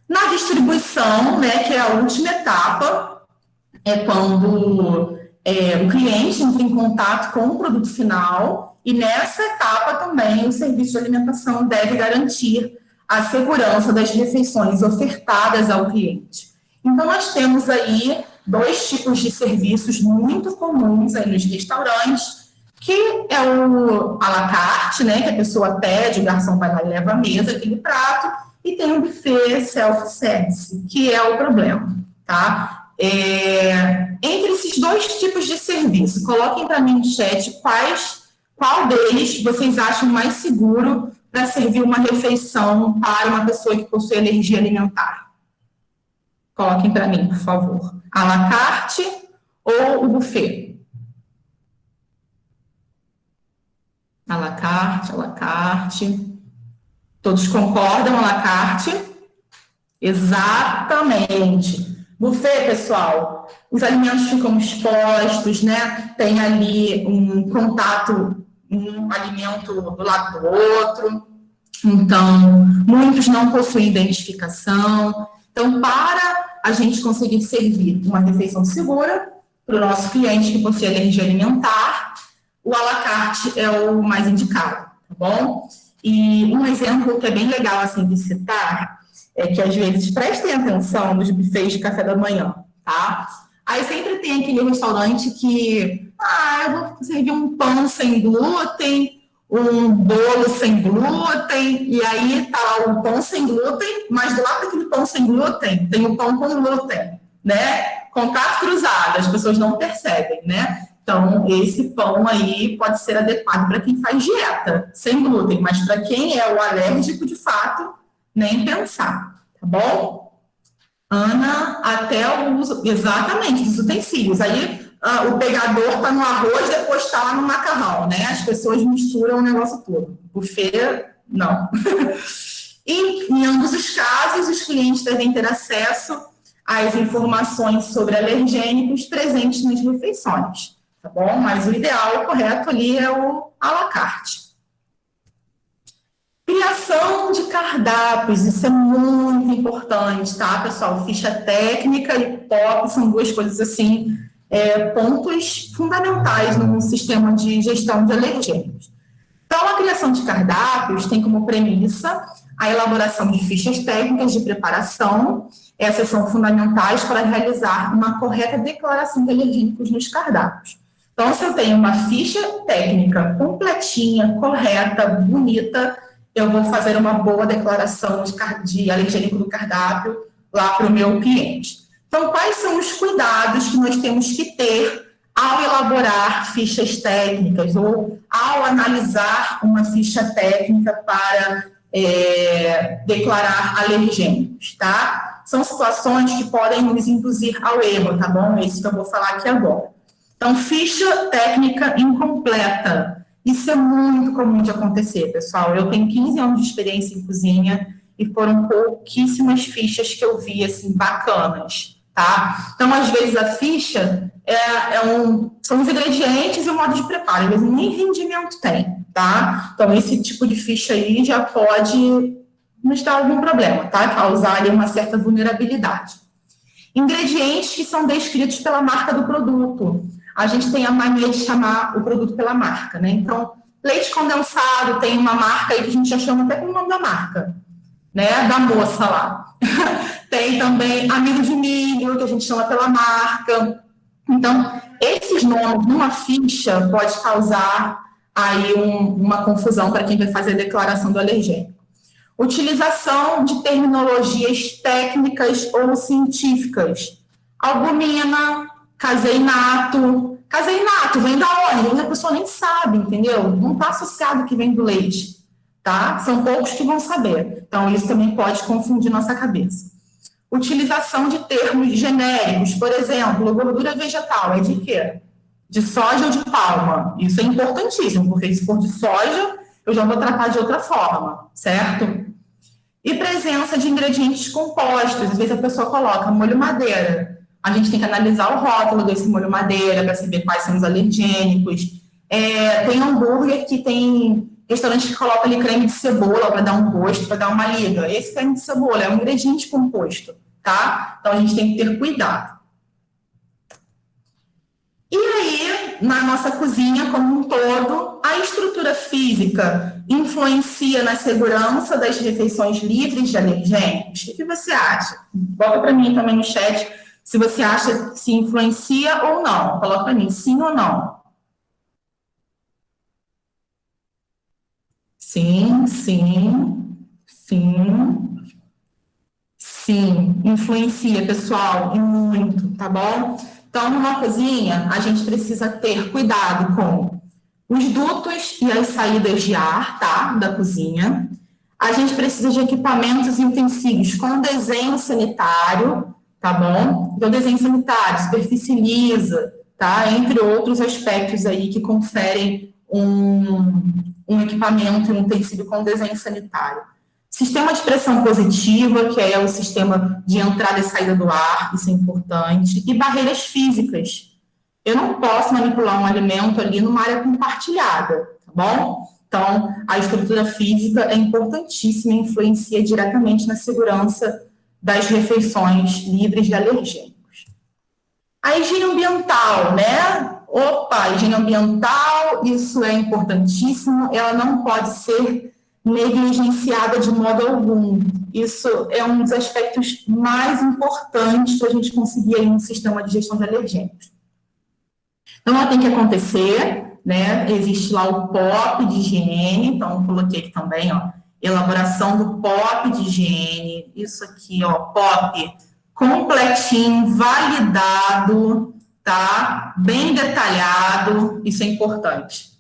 Na distribuição, né, que é a última etapa, é quando o cliente entra em contato com o produto final, e nessa etapa também o serviço de alimentação deve garantir a segurança das refeições ofertadas ao cliente. Então, nós temos aí 2 tipos de serviços muito comuns aí nos restaurantes, que é o à la carte, né, que a pessoa pede, o garçom vai lá e leva à mesa aquele prato, e tem o buffet self-service, que é o problema, tá? Entre esses 2 tipos de serviço, coloquem para mim no chat qual deles vocês acham mais seguro para servir uma refeição para uma pessoa que possui alergia alimentar. Coloquem para mim, por favor. À la carte ou o buffet? À la carte, à la carte. Todos concordam, à la carte? Exatamente. Buffet, pessoal, os alimentos ficam expostos, né? Tem ali um contato, um alimento do lado do outro. Então, muitos não possuem identificação. Então, para a gente conseguir servir uma refeição segura para o nosso cliente que possui alergia alimentar, o à la carte é o mais indicado, tá bom? E um exemplo que é bem legal assim de citar é que, às vezes, prestem atenção nos buffets de café da manhã, tá? Aí sempre tem aquele restaurante que, eu vou servir um pão sem glúten, um bolo sem glúten, e aí tá lá o pão sem glúten, mas do lado daquele pão sem glúten tem o pão com glúten, né? Contato cruzado, as pessoas não percebem, né? Então, esse pão aí pode ser adequado para quem faz dieta, sem glúten, mas para quem é o alérgico, de fato, nem pensar, tá bom? Ana, até o uso, exatamente, dos utensílios. Aí, o pegador está no arroz, depois está lá no macarrão, né? As pessoas misturam o negócio todo. Buffet, não. E, em ambos os casos, os clientes devem ter acesso às informações sobre alergênicos presentes nas refeições, tá bom? Mas o ideal, o correto ali é o à la carte. Criação de cardápios, isso é muito importante, tá, pessoal? Ficha técnica e POP são 2 coisas, assim, pontos fundamentais no sistema de gestão de alergênicos. Então, a criação de cardápios tem como premissa a elaboração de fichas técnicas de preparação. Essas são fundamentais para realizar uma correta declaração de alergênicos nos cardápios. Então, se eu tenho uma ficha técnica completinha, correta, bonita, eu vou fazer uma boa declaração de alergênico do cardápio lá para o meu cliente. Então, quais são os cuidados que nós temos que ter ao elaborar fichas técnicas ou ao analisar uma ficha técnica para declarar alergênicos, tá? São situações que podem nos induzir ao erro, tá bom? É isso que eu vou falar aqui agora. Então, ficha técnica incompleta. Isso é muito comum de acontecer, pessoal. Eu tenho 15 anos de experiência em cozinha e foram pouquíssimas fichas que eu vi, assim, bacanas, tá? Então, às vezes, a ficha são os ingredientes e o modo de preparo. Às vezes, nem rendimento tem, tá? Então, esse tipo de ficha aí já pode nos dar algum problema, tá? Causar ali uma certa vulnerabilidade. Ingredientes que são descritos pela marca do produto. A gente tem a mania de chamar o produto pela marca, né? Então, leite condensado tem uma marca aí que a gente já chama até com o nome da marca, né? Da moça lá. Tem também amido de milho, que a gente chama pela marca. Então, esses nomes numa ficha pode causar aí uma confusão para quem vai fazer a declaração do alergênico. Utilização de terminologias técnicas ou científicas. Albumina, caseinato. Caseinato vem da onde? A pessoa nem sabe, entendeu? Não está associado que vem do leite, tá? São poucos que vão saber. Então, isso também pode confundir nossa cabeça. Utilização de termos genéricos, por exemplo, gordura vegetal é de quê? De soja ou de palma? Isso é importantíssimo, porque se for de soja, eu já vou tratar de outra forma, certo? E presença de ingredientes compostos. Às vezes a pessoa coloca molho madeira. A gente tem que analisar o rótulo desse molho madeira para saber quais são os alergênicos. Tem hambúrguer que tem restaurante que coloca ali creme de cebola para dar um gosto, para dar uma liga. Esse creme de cebola é um ingrediente composto, tá? Então a gente tem que ter cuidado. E aí, na nossa cozinha como um todo, a estrutura física influencia na segurança das refeições livres de alergênicos? O que você acha? Bota para mim também no chat se você acha se influencia ou não. Coloca para mim, sim ou não. Sim, sim, sim, sim. Influencia, pessoal, e muito, tá bom? Então, numa cozinha, a gente precisa ter cuidado com os dutos e as saídas de ar, tá? Da cozinha. A gente precisa de equipamentos e utensílios com desenho sanitário, tá bom? Então, desenho sanitário, superfície lisa, tá? Entre outros aspectos aí que conferem um equipamento e um utensílio com desenho sanitário. Sistema de pressão positiva, que é o sistema de entrada e saída do ar, isso é importante. E barreiras físicas. Eu não posso manipular um alimento ali numa área compartilhada, tá bom? Então, a estrutura física é importantíssima e influencia diretamente na segurança das refeições livres de alergênicos. A higiene ambiental, né? A higiene ambiental, isso é importantíssimo, ela não pode ser negligenciada de modo algum. Isso é um dos aspectos mais importantes para a gente conseguir aí um sistema de gestão de alergênicos. Então, ela tem que acontecer, né? Existe lá o POP de higiene, então, eu coloquei aqui também, ó, elaboração do POP de higiene, isso aqui, ó, POP completinho, validado, tá? Bem detalhado, isso é importante.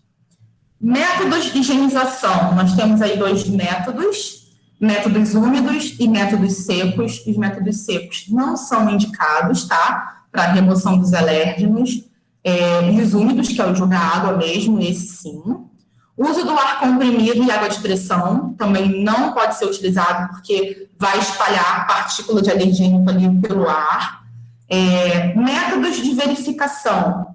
Métodos de higienização, nós temos aí 2 métodos, métodos úmidos e métodos secos. Os métodos secos não são indicados, tá? Para remoção dos alérgenos. E os úmidos, que é o jogar água mesmo, esse sim. O uso do ar comprimido e água de pressão também não pode ser utilizado porque vai espalhar partícula de alergênico ali pelo ar. Métodos de verificação.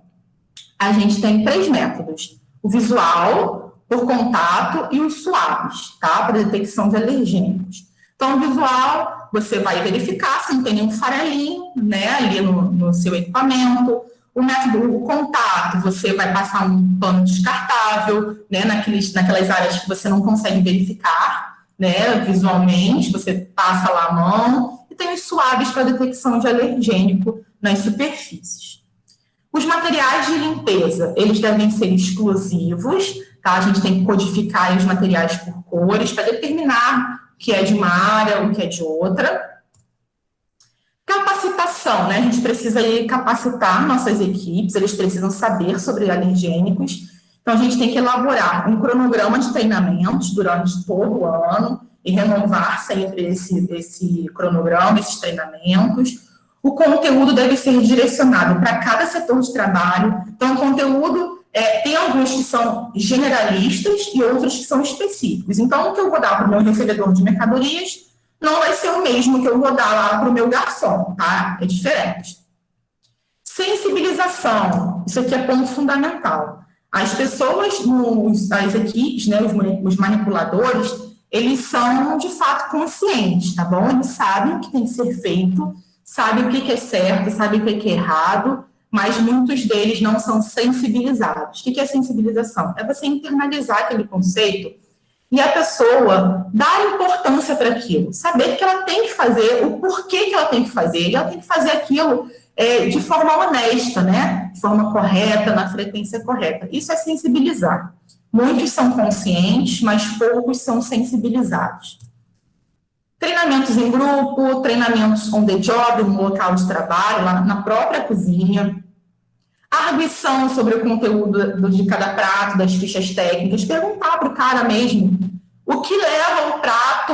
A gente tem 3 métodos. O visual, por contato, e os suaves, tá? Para detecção de alergênicos. Então, o visual, você vai verificar se não tem nenhum farelinho, né, ali no seu equipamento. O método, o contato, você vai passar um pano descartável, né, naquelas áreas que você não consegue verificar, né, visualmente, você passa lá a mão. E tem os suaves para detecção de alergênico nas superfícies. Os materiais de limpeza, eles devem ser exclusivos, tá? A gente tem que codificar os materiais por cores para determinar o que é de uma área, o que é de outra. Capacitação, né? A gente precisa aí capacitar nossas equipes, eles precisam saber sobre alergênicos. Então, a gente tem que elaborar um cronograma de treinamentos durante todo o ano e renovar sempre esse cronograma, esses treinamentos. O conteúdo deve ser direcionado para cada setor de trabalho. Então, o conteúdo, tem alguns que são generalistas e outros que são específicos. Então, o que eu vou dar para o meu recebedor de mercadorias não vai ser o mesmo que eu vou dar lá para o meu garçom, tá? É diferente. Sensibilização. Isso aqui é ponto fundamental. As pessoas, as equipes, né, os manipuladores, eles são, de fato, conscientes, tá bom? Eles sabem o que tem que ser feito, sabem o que é certo, sabem o que é errado, mas muitos deles não são sensibilizados. O que é sensibilização? É você internalizar aquele conceito e a pessoa dar importância para aquilo, saber que ela tem que fazer, o porquê que ela tem que fazer, e ela tem que fazer aquilo de forma honesta, né? De forma correta, na frequência correta. Isso é sensibilizar. Muitos são conscientes, mas poucos são sensibilizados. Treinamentos em grupo, treinamentos on the job, no local de trabalho, lá na própria cozinha. Arguição sobre o conteúdo de cada prato, das fichas técnicas. Perguntar para o cara mesmo o que leva o prato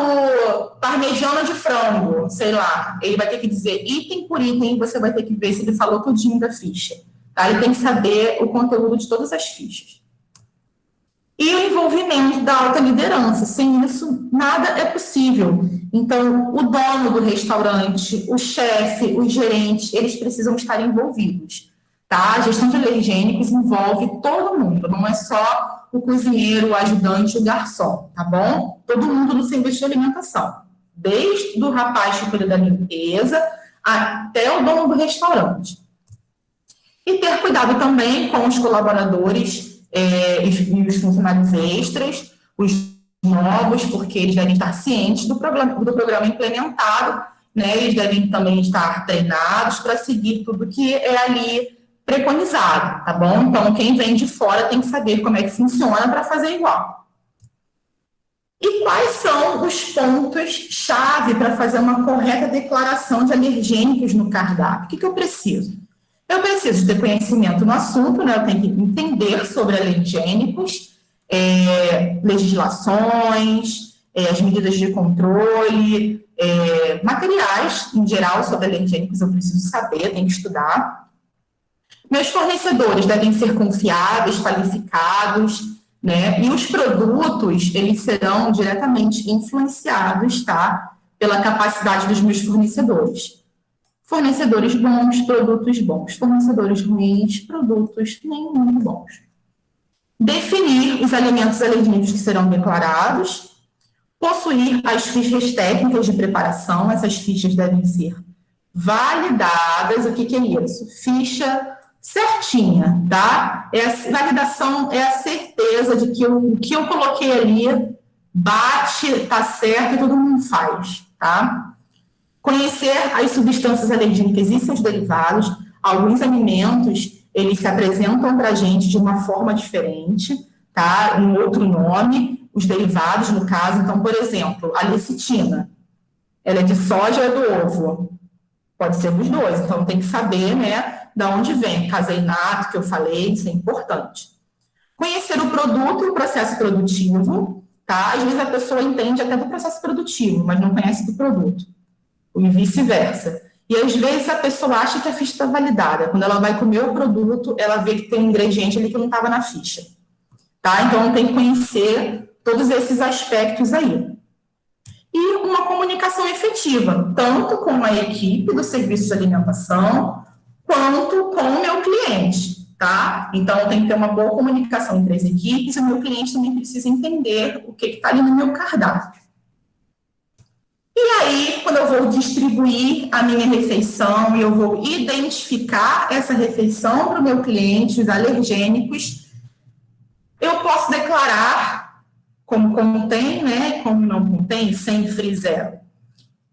parmegiana de frango, sei lá. Ele vai ter que dizer item por item, você vai ter que ver se ele falou tudinho da ficha. Tá? Ele tem que saber o conteúdo de todas as fichas. E o envolvimento da alta liderança. Sem isso, nada é possível. Então, o dono do restaurante, o chefe, os gerentes, eles precisam estar envolvidos. Tá? A gestão de alergênicos envolve todo mundo, não é só o cozinheiro, o ajudante, o garçom, tá bom? Todo mundo no serviço de alimentação. Desde o rapaz que cuida da limpeza até o dono do restaurante. E ter cuidado também com os colaboradores e os funcionários extras, os novos, porque eles devem estar cientes do programa implementado, né? Eles devem também estar treinados para seguir tudo que é ali preconizado, tá bom? Então, quem vem de fora tem que saber como é que funciona para fazer igual. E quais são os pontos-chave para fazer uma correta declaração de alergênicos no cardápio? O que eu preciso? Eu preciso ter conhecimento no assunto, né? Eu tenho que entender sobre alergênicos, legislações, as medidas de controle, materiais em geral sobre alergênicos eu preciso saber, eu tenho que estudar. Meus fornecedores devem ser confiáveis, qualificados, né? E os produtos, eles serão diretamente influenciados, tá? Pela capacidade dos meus fornecedores. Fornecedores bons, produtos bons. Fornecedores ruins, produtos nem muito bons. Definir os alimentos alergênicos que serão declarados. Possuir as fichas técnicas de preparação. Essas fichas devem ser validadas. O que é isso? Ficha certinha, tá? Validação é a certeza de que o que eu coloquei ali bate, tá certo e todo mundo faz, tá? Conhecer as substâncias alergênicas e seus derivados. Alguns alimentos, eles se apresentam para a gente de uma forma diferente, tá? Um outro nome, os derivados, no caso. Então, por exemplo, a lecitina, ela é de soja ou é do ovo? Pode ser dos dois, então tem que saber, né, da onde vem. Caseinato, que eu falei, isso é importante. Conhecer o produto e o processo produtivo, tá? Às vezes a pessoa entende até do processo produtivo, mas não conhece do produto. E vice-versa. E às vezes a pessoa acha que a ficha está validada. Quando ela vai comer o produto, ela vê que tem um ingrediente ali que não estava na ficha. Tá? Então tem que conhecer todos esses aspectos aí. E uma comunicação efetiva, tanto com a equipe do serviço de alimentação, quanto com o meu cliente, tá? Então, tem que ter uma boa comunicação entre as equipes e o meu cliente também precisa entender o que está ali no meu cardápio. E aí, quando eu vou distribuir a minha refeição e eu vou identificar essa refeição para o meu cliente, os alergênicos, eu posso declarar como contém, né, como não contém, sem free zero.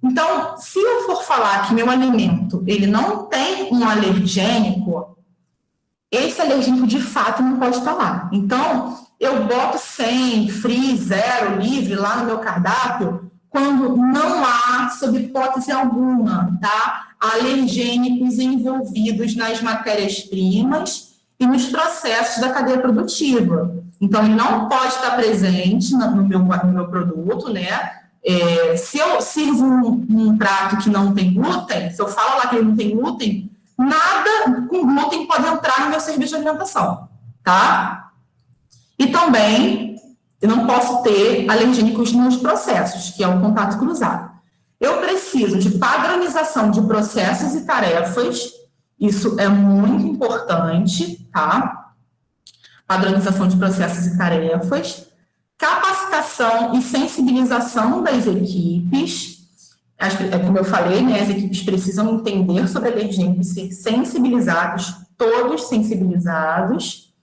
Então, se eu for falar que meu alimento, ele não tem um alergênico, esse alergênico de fato não pode estar lá. Então, eu boto sem, free, zero, livre lá no meu cardápio, quando não há, sob hipótese alguma, tá, alergênicos envolvidos nas matérias-primas e nos processos da cadeia produtiva. Então, ele não pode estar presente no meu produto, né? Se eu sirvo um prato que não tem glúten, se eu falo lá que ele não tem glúten, nada com glúten pode entrar no meu serviço de alimentação, tá? E também, eu não posso ter alergênicos nos processos, que é o contato cruzado. Eu preciso de padronização de processos e tarefas, isso é muito importante, tá? Padronização de processos e tarefas, capacitação e sensibilização das equipes, como eu falei, né, as equipes precisam entender sobre alergênicos e ser sensibilizados, todos sensibilizados,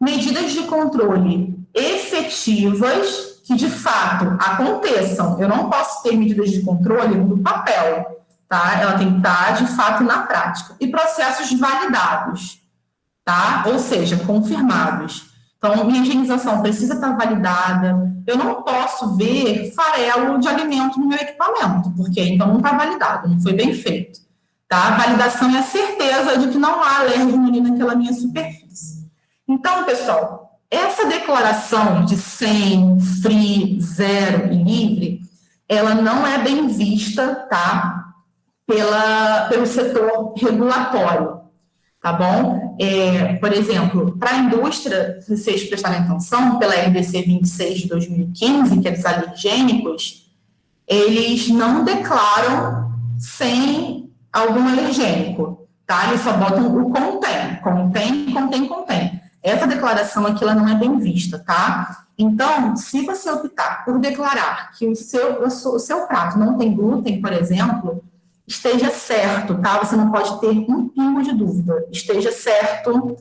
medidas de controle efetivas que, de fato, aconteçam. Eu não posso ter medidas de controle no papel, tá? Ela tem que estar, de fato, na prática. E processos validados, tá? Ou seja, confirmados. Então, minha higienização precisa estar validada. Eu não posso ver farelo de alimento no meu equipamento, porque então não está validado, não foi bem feito. Tá? A validação é a certeza de que não há alérgeno ali naquela minha superfície. Então, pessoal, essa declaração de 100, free, zero e livre, ela não é bem vista, tá? Pelo setor regulatório. tá bom? Por exemplo, para a indústria, se vocês prestarem atenção, pela RDC 26 de 2015, que é dos alergênicos, eles não declaram sem algum alergênico, tá? Eles só botam o contém. Essa declaração aqui, ela não é bem vista, tá? Então, se você optar por declarar que o seu prato não tem glúten, por exemplo, esteja certo, tá? Você não pode ter um pingo de dúvida. Esteja certo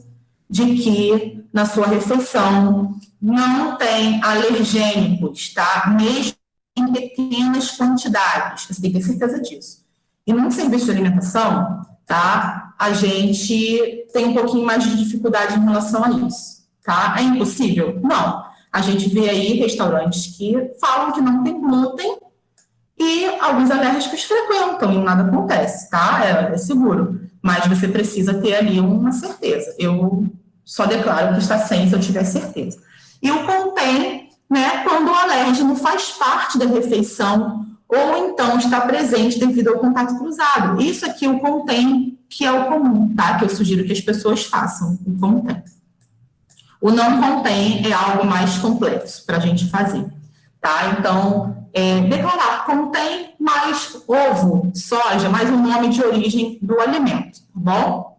de que na sua refeição não tem alergênicos, tá? Mesmo em pequenas quantidades. Você tem que ter certeza disso. E num serviço de alimentação, tá? A gente tem um pouquinho mais de dificuldade em relação a isso, tá? É impossível? Não. A gente vê aí restaurantes que falam que não tem glúten e alguns alérgicos frequentam e nada acontece, tá? É seguro. Mas você precisa ter ali uma certeza. Eu só declaro que está sem se eu tiver certeza. E o contém, né, quando o alérgeno faz parte da refeição ou então está presente devido ao contato cruzado. Isso aqui o contém, que é o comum, tá? Que eu sugiro que as pessoas façam, o contém. O não contém é algo mais complexo para a gente fazer, tá? Então, declarar contém mais ovo, soja, mais o nome de origem do alimento, tá bom?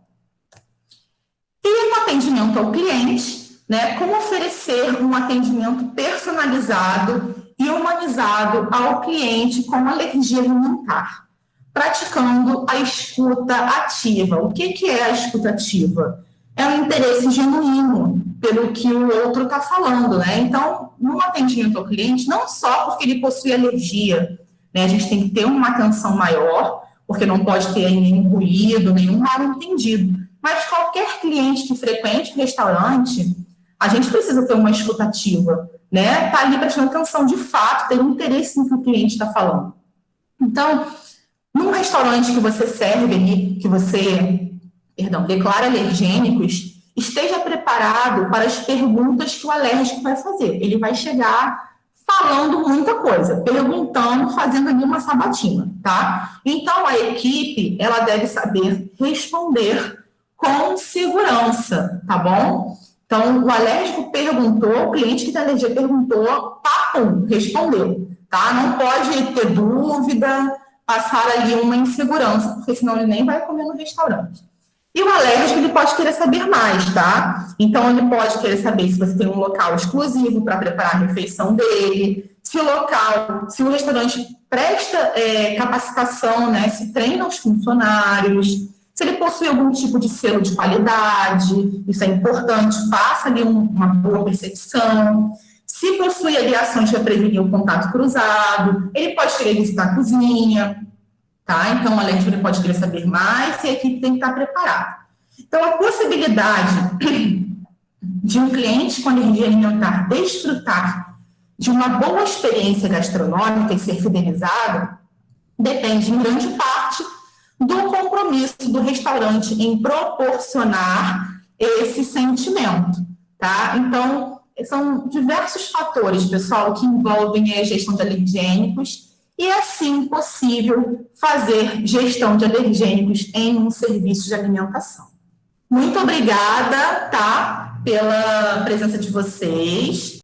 E no atendimento ao cliente, né, como oferecer um atendimento personalizado e humanizado ao cliente com alergia alimentar, praticando a escuta ativa. O que é a escuta ativa? É um interesse genuíno pelo que o outro está falando, né? Então, no atendimento ao cliente, não só porque ele possui alergia, né? A gente tem que ter uma atenção maior, porque não pode ter nenhum ruído, nenhum mal-entendido. Mas qualquer cliente que frequente o restaurante, a gente precisa ter uma escuta ativa, né? Tá ali prestando atenção de fato, ter um interesse no que o cliente está falando. Então, num restaurante que você serve ali, que você, declara alergênicos, esteja preparado para as perguntas que o alérgico vai fazer. Ele vai chegar falando muita coisa, perguntando, fazendo ali uma sabatina, tá? Então, a equipe, ela deve saber responder com segurança, tá bom? Então, o alérgico perguntou, o cliente que tem alergia perguntou, papum, respondeu, tá? Não pode ter dúvida, passar ali uma insegurança, porque senão ele nem vai comer no restaurante. E o alérgico, ele pode querer saber mais, tá? Então, ele pode querer saber se você tem um local exclusivo para preparar a refeição dele, se o restaurante presta capacitação, né? Se treina os funcionários, se ele possui algum tipo de selo de qualidade, isso é importante, passa ali uma boa percepção. Se possui ali ações para prevenir o contato cruzado, ele pode querer visitar a cozinha, tá? Então, o alérgico ele pode querer saber mais e a equipe tem que estar preparada. Então, a possibilidade de um cliente com alergia alimentar desfrutar de uma boa experiência gastronômica e ser fidelizado depende, em grande parte, do compromisso do restaurante em proporcionar esse sentimento, tá? Então, são diversos fatores, pessoal, que envolvem a gestão de alergênicos e é, sim, possível fazer gestão de alergênicos em um serviço de alimentação. Muito obrigada, tá, pela presença de vocês.